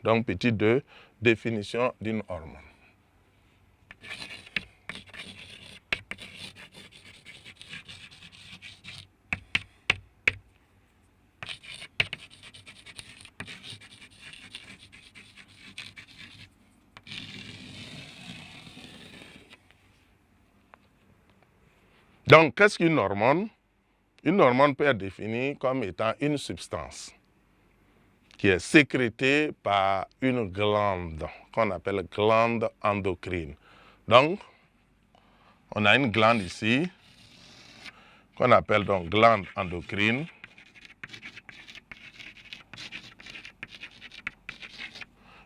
Donc, petit 2, définition d'une hormone. Donc, qu'est-ce qu'une hormone? Une hormone peut être définie comme étant une substance qui est sécrétée par une glande qu'on appelle glande endocrine. Donc, on a une glande ici qu'on appelle donc glande endocrine.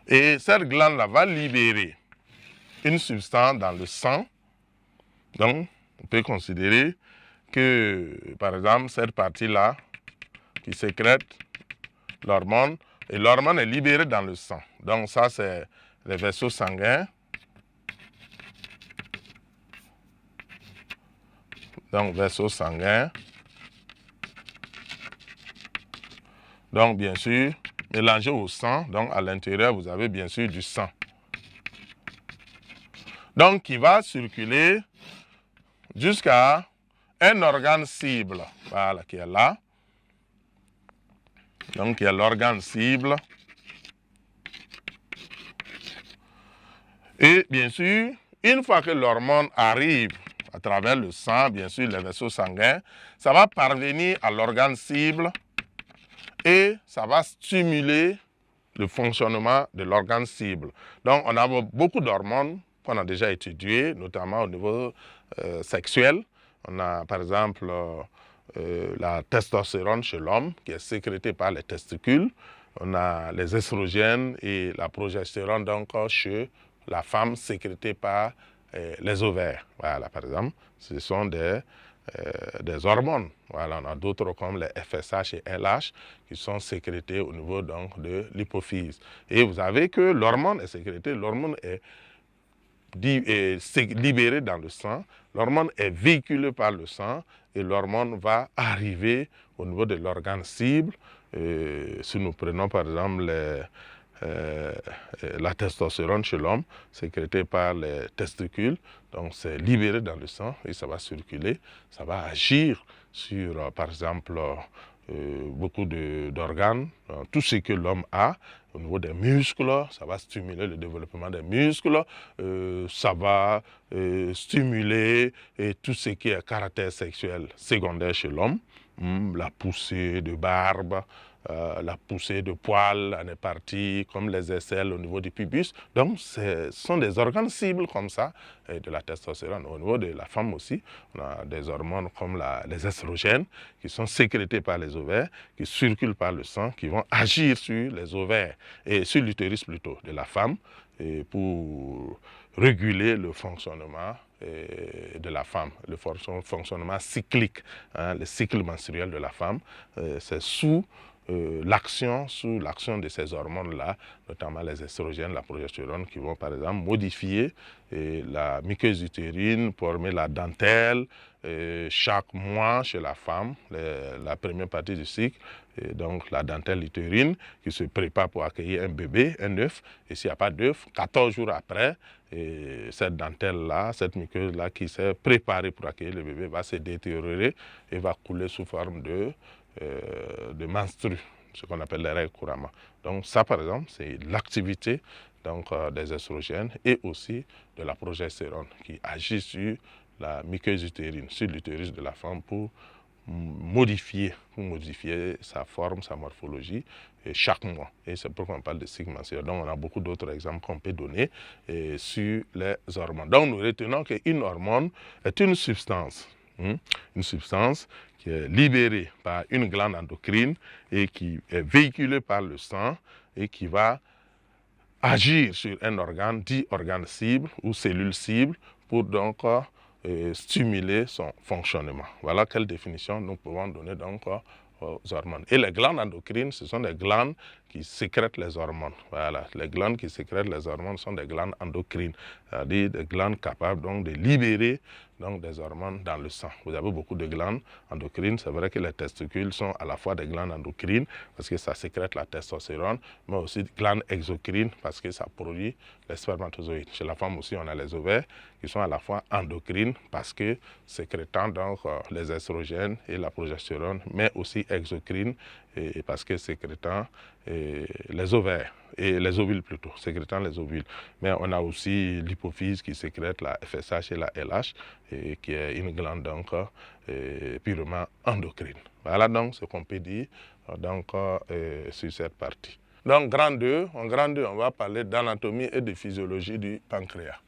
Et cette glande-là va libérer une substance dans le sang. Donc, on peut considérer que, par exemple, cette partie-là qui sécrète l'hormone, et l'hormone est libérée dans le sang. Donc, ça, c'est les vaisseaux sanguins. Donc, vaisseaux sanguins. Donc, bien sûr, mélangé au sang. Donc, à l'intérieur, vous avez bien sûr du sang. Donc, qui va circuler jusqu'à un organe cible. Voilà, qui est là. Donc, il y a l'organe cible. Et bien sûr, une fois que l'hormone arrive à travers le sang, bien sûr, les vaisseaux sanguins, ça va parvenir à l'organe cible et ça va stimuler le fonctionnement de l'organe cible. Donc, on a beaucoup d'hormones qu'on a déjà étudiées, notamment au niveau sexuel. On a, par exemple, la testostérone chez l'homme, qui est sécrétée par les testicules. On a les estrogènes et la progestérone, donc, chez la femme, sécrétée par les ovaires. Voilà, par exemple, ce sont des hormones. Voilà, on a d'autres comme les FSH et LH qui sont sécrétés au niveau donc, de l'hypophyse. Et vous savez que l'hormone est sécrétée, l'hormone est libérée dans le sang, l'hormone est véhiculée par le sang et l'hormone va arriver au niveau de l'organe cible. Si nous prenons par exemple la testostérone chez l'homme, sécrétée par les testicules, donc c'est libéré dans le sang et ça va circuler, ça va agir sur, par exemple, beaucoup d'organes, tout ce que l'homme a, au niveau des muscles, ça va stimuler le développement des muscles, ça va stimuler tout ce qui est caractère sexuel secondaire chez l'homme, la poussée de barbe, la poussée de poils en est partie, comme les aisselles au niveau du pubis. Donc, ce sont des organes cibles comme ça, de la testostérone. Au niveau de la femme aussi, on a des hormones comme les estrogènes qui sont sécrétés par les ovaires, qui circulent par le sang, qui vont agir sur les ovaires et sur l'utérus plutôt de la femme et pour réguler le fonctionnement de la femme, le fonctionnement cyclique, hein, le cycle menstruel de la femme. C'est sous l'action de ces hormones-là, notamment les estrogènes, la progestérone, qui vont par exemple modifier la muqueuse utérine, former la dentelle chaque mois chez la femme, la première partie du cycle, et donc la dentelle utérine qui se prépare pour accueillir un bébé, un œuf, et s'il n'y a pas d'œuf, 14 jours après, cette dentelle-là, cette muqueuse-là qui s'est préparée pour accueillir le bébé va se détériorer et va couler sous forme de menstrues, ce qu'on appelle les règles couramment. Donc ça, par exemple, c'est l'activité des estrogènes et aussi de la progestérone qui agit sur la muqueuse utérine, sur l'utérus de la femme pour modifier sa forme, sa morphologie chaque mois. Et c'est pourquoi on parle de cycle menstruel. Donc on a beaucoup d'autres exemples qu'on peut donner sur les hormones. Donc nous retenons qu'une hormone est une substance qui est libérée par une glande endocrine et qui est véhiculée par le sang et qui va agir sur un organe, dit organe cible ou cellule cible, pour donc stimuler son fonctionnement. Voilà quelle définition nous pouvons donner donc aux hormones. Et les glandes endocrines, ce sont des glandes qui sécrètent les hormones. Voilà, les glandes qui sécrètent les hormones sont des glandes endocrines, c'est-à-dire des glandes capables donc de libérer donc des hormones dans le sang. Vous avez beaucoup de glandes endocrines. C'est vrai que les testicules sont à la fois des glandes endocrines parce que ça sécrète la testostérone, mais aussi des glandes exocrines parce que ça produit les spermatozoïdes. Chez la femme aussi, on a les ovaires qui sont à la fois endocrines parce que sécrétant donc les estrogènes et la progestérone, mais aussi exocrines et parce que sécrétant les ovaires et les ovules plutôt, sécrétant les ovules. Mais on a aussi l'hypophyse qui sécrète la FSH et la LH, et qui est une glande donc purement endocrine. Voilà donc ce qu'on peut dire donc, sur cette partie. Donc en grand 2, on va parler d'anatomie et de physiologie du pancréas.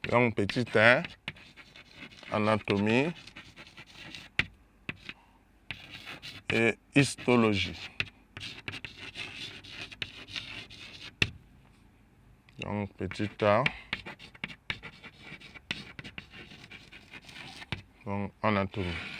Donc petit 1, anatomie et histologie. Donc petit a, donc anatomie.